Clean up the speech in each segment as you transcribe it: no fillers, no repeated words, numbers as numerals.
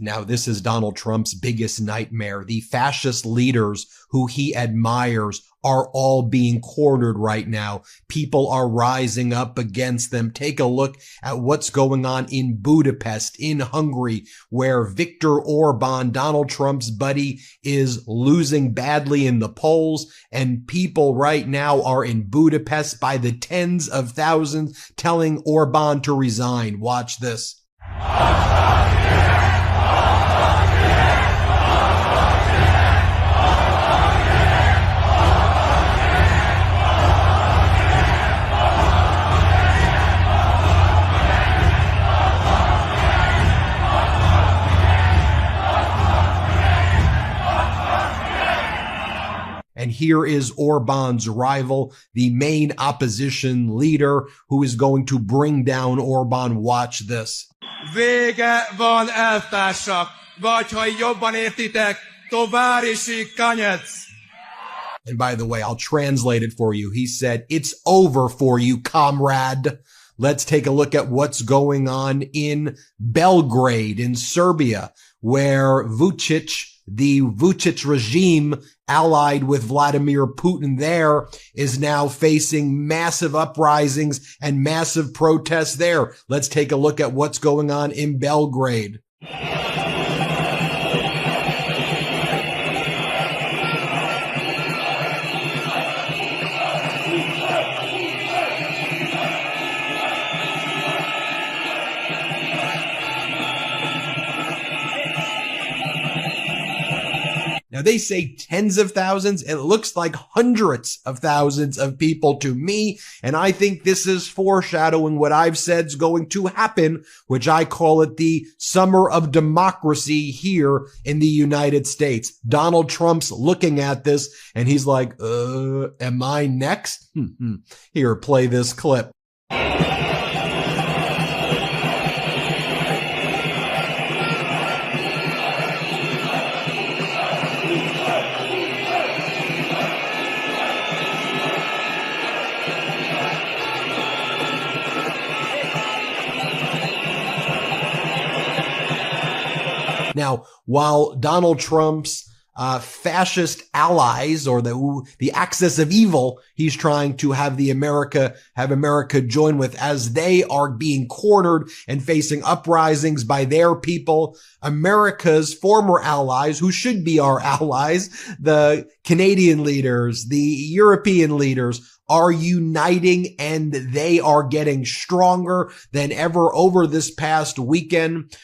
Now, this is Donald Trump's biggest nightmare. The fascist leaders who he admires are all being cornered right now. People are rising up against them. Take a look at what's going on in Budapest, in Hungary, where Viktor Orban, Donald Trump's buddy, is losing badly in the polls. And people right now are in Budapest by the tens of thousands telling Orban to resign. Watch this. And here is Orban's rival, the main opposition leader, who is going to bring down Orban. Watch this. Vége van, elvtársak, vagy ha jobban értitek, továrishi kanyec. And by the way, I'll translate it for you. He said, it's over for you, comrade. Let's take a look at what's going on in Belgrade, in Serbia, where Vučić, the Vučić regime, allied with Vladimir Putin there, is now facing massive uprisings and massive protests there. Let's take a look at what's going on in Belgrade. Now, they say tens of thousands. It looks like hundreds of thousands of people to me. And I think this is foreshadowing what I've said is going to happen, which I call it the summer of democracy here in the United States. Donald Trump's looking at this and he's like, am I next? Here, play this clip. Now, while Donald Trump's fascist allies, or the axis of evil he's trying to have America join with, as they are being cornered and facing uprisings by their people, America's former allies, who should be our allies, the Canadian leaders, the European leaders, are uniting, and they are getting stronger than ever over this past weekend.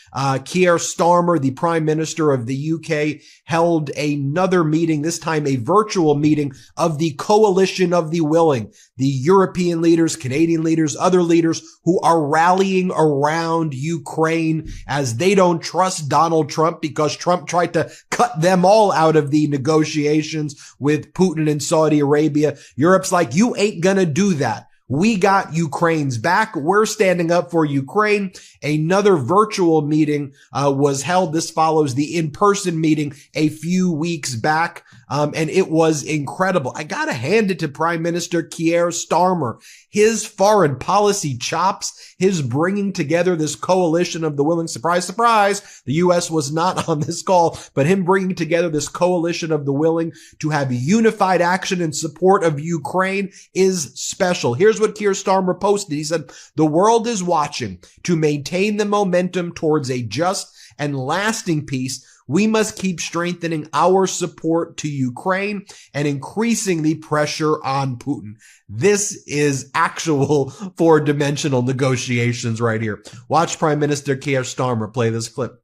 Keir Starmer, the Prime Minister of the UK, held another meeting, this time a virtual meeting of the Coalition of the Willing, the European leaders, Canadian leaders, other leaders who are rallying around Ukraine as they don't trust Donald Trump because Trump tried to cut them all out of the negotiations with Putin and Saudi Arabia. Europe's like, you ain't gonna do that. We got Ukraine's back. We're standing up for Ukraine. Another virtual meeting was held. This follows the in-person meeting a few weeks back. And it was incredible. I gotta hand it to Prime Minister Keir Starmer. His foreign policy chops, his bringing together this coalition of the willing, surprise, surprise, the U.S. was not on this call, but him bringing together this coalition of the willing to have unified action in support of Ukraine is special. Here's what Keir Starmer posted. He said, the world is watching. To maintain the momentum towards a just and lasting peace, we must keep strengthening our support to Ukraine and increasing the pressure on Putin. This is actual four-dimensional negotiations right here. Watch Prime Minister Keir Starmer play this clip.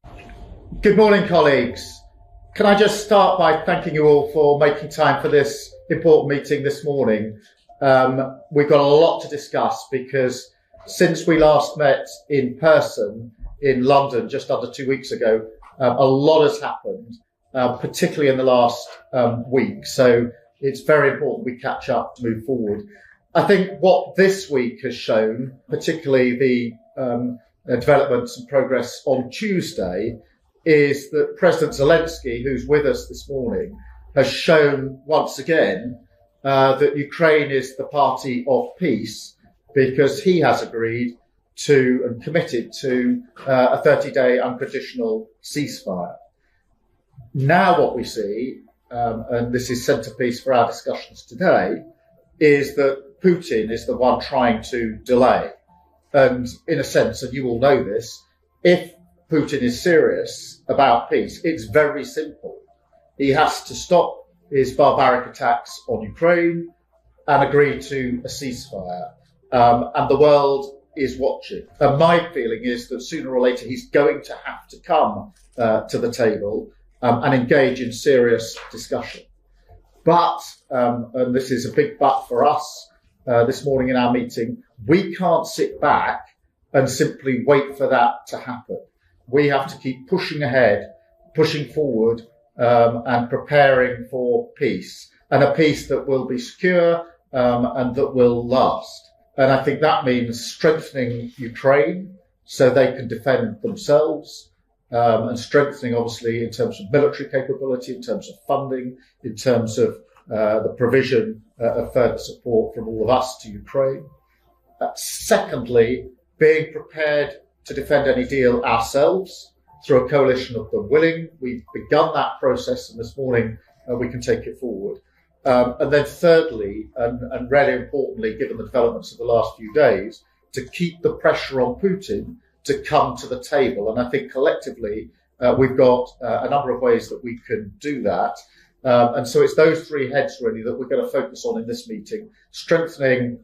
Good morning, colleagues. Can I just start by thanking you all for making time for this important meeting this morning? We've got a lot to discuss because since we last met in person in London just under 2 weeks ago, a lot has happened, particularly in the last week. So it's very important we catch up to move forward. I think what this week has shown, particularly the developments and progress on Tuesday, is that President Zelensky, who's with us this morning, has shown once again that Ukraine is the party of peace, because he has agreed to and committed to a 30-day unconditional ceasefire. Now what we see, and this is centrepiece for our discussions today, is that Putin is the one trying to delay. And in a sense, and you all know this, if Putin is serious about peace, it's very simple. He has to stop his barbaric attacks on Ukraine and agree to a ceasefire. And the world is watching. And my feeling is that sooner or later he's going to have to come to the table and engage in serious discussion. But, and this is a big but for us this morning in our meeting, we can't sit back and simply wait for that to happen. We have to keep pushing ahead, pushing forward, and preparing for peace, and a peace that will be secure and that will last. And I think that means strengthening Ukraine so they can defend themselves, and strengthening, obviously, in terms of military capability, in terms of funding, in terms of the provision of further support from all of us to Ukraine. Secondly, being prepared to defend any deal ourselves through a coalition of the willing. We've begun that process, and this morning we can take it forward. And then thirdly, and really importantly, given the developments of the last few days, to keep the pressure on Putin to come to the table. And I think collectively we've got a number of ways that we can do that. And so it's those three heads really that we're going to focus on in this meeting: strengthening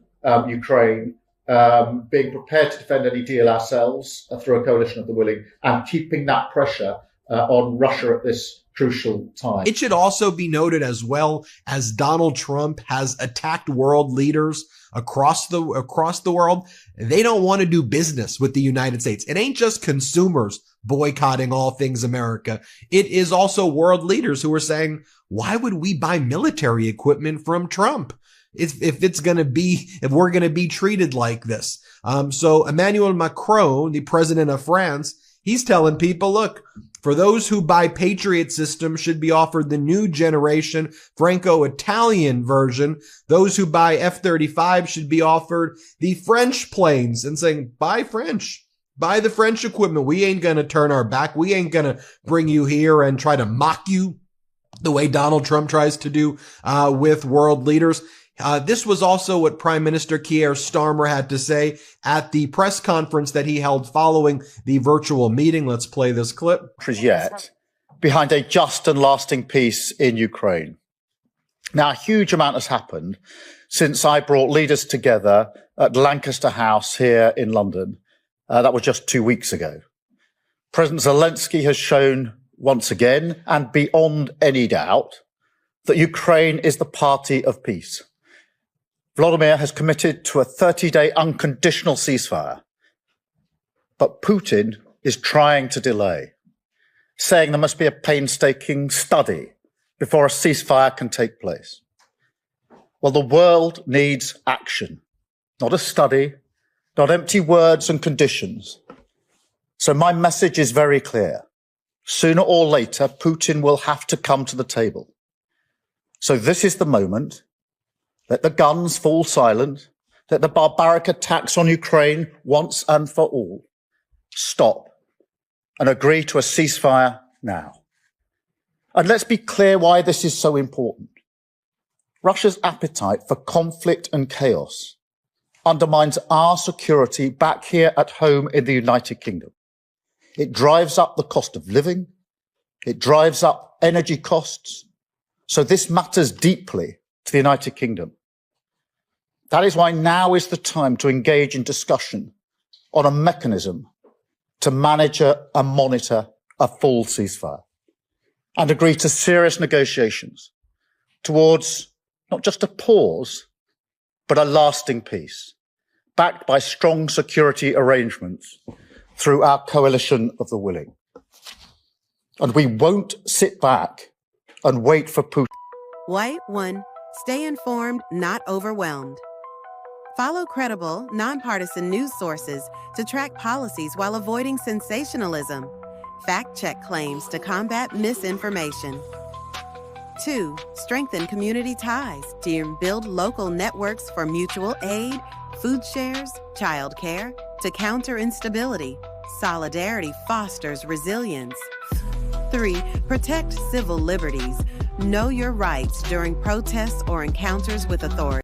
Ukraine, being prepared to defend any deal ourselves through a coalition of the willing, and keeping that pressure on Russia at this crucial time. It should also be noted as well, as Donald Trump has attacked world leaders across the world, they don't want to do business with the United States. It ain't just consumers boycotting all things America. It is also world leaders who are saying, why would we buy military equipment from Trump if we're going to be treated like this? So Emmanuel Macron, the president of France, he's telling people, look, for those who buy Patriot systems should be offered the new generation Franco-Italian version. Those who buy F-35 should be offered the French planes, and saying, buy French. Buy the French equipment. We ain't going to turn our back. We ain't going to bring you here and try to mock you the way Donald Trump tries to do with world leaders. This was also what Prime Minister Keir Starmer had to say at the press conference that he held following the virtual meeting. Let's play this clip. Yet behind a just and lasting peace in Ukraine. Now, a huge amount has happened since I brought leaders together at Lancaster House here in London. That was just 2 weeks ago. President Zelensky has shown once again, and beyond any doubt, that Ukraine is the party of peace. Vladimir has committed to a 30-day unconditional ceasefire. But Putin is trying to delay, saying there must be a painstaking study before a ceasefire can take place. Well, the world needs action, not a study, not empty words and conditions. So my message is very clear. Sooner or later, Putin will have to come to the table. So this is the moment. Let the guns fall silent. Let the barbaric attacks on Ukraine once and for all stop, and agree to a ceasefire now. And let's be clear why this is so important. Russia's appetite for conflict and chaos undermines our security back here at home in the United Kingdom. It drives up the cost of living. It drives up energy costs. So this matters deeply to the United Kingdom. That is why now is the time to engage in discussion on a mechanism to manage and monitor a full ceasefire and agree to serious negotiations towards not just a pause, but a lasting peace, backed by strong security arrangements through our coalition of the willing. And we won't sit back and wait for Putin. White One. Stay informed, not overwhelmed. Follow credible, nonpartisan news sources to track policies while avoiding sensationalism. Fact-check claims to combat misinformation. 2. Strengthen community ties to build local networks for mutual aid, food shares, childcare, To counter instability, solidarity fosters resilience. 3. Protect civil liberties. Know your rights during protests or encounters with authorities.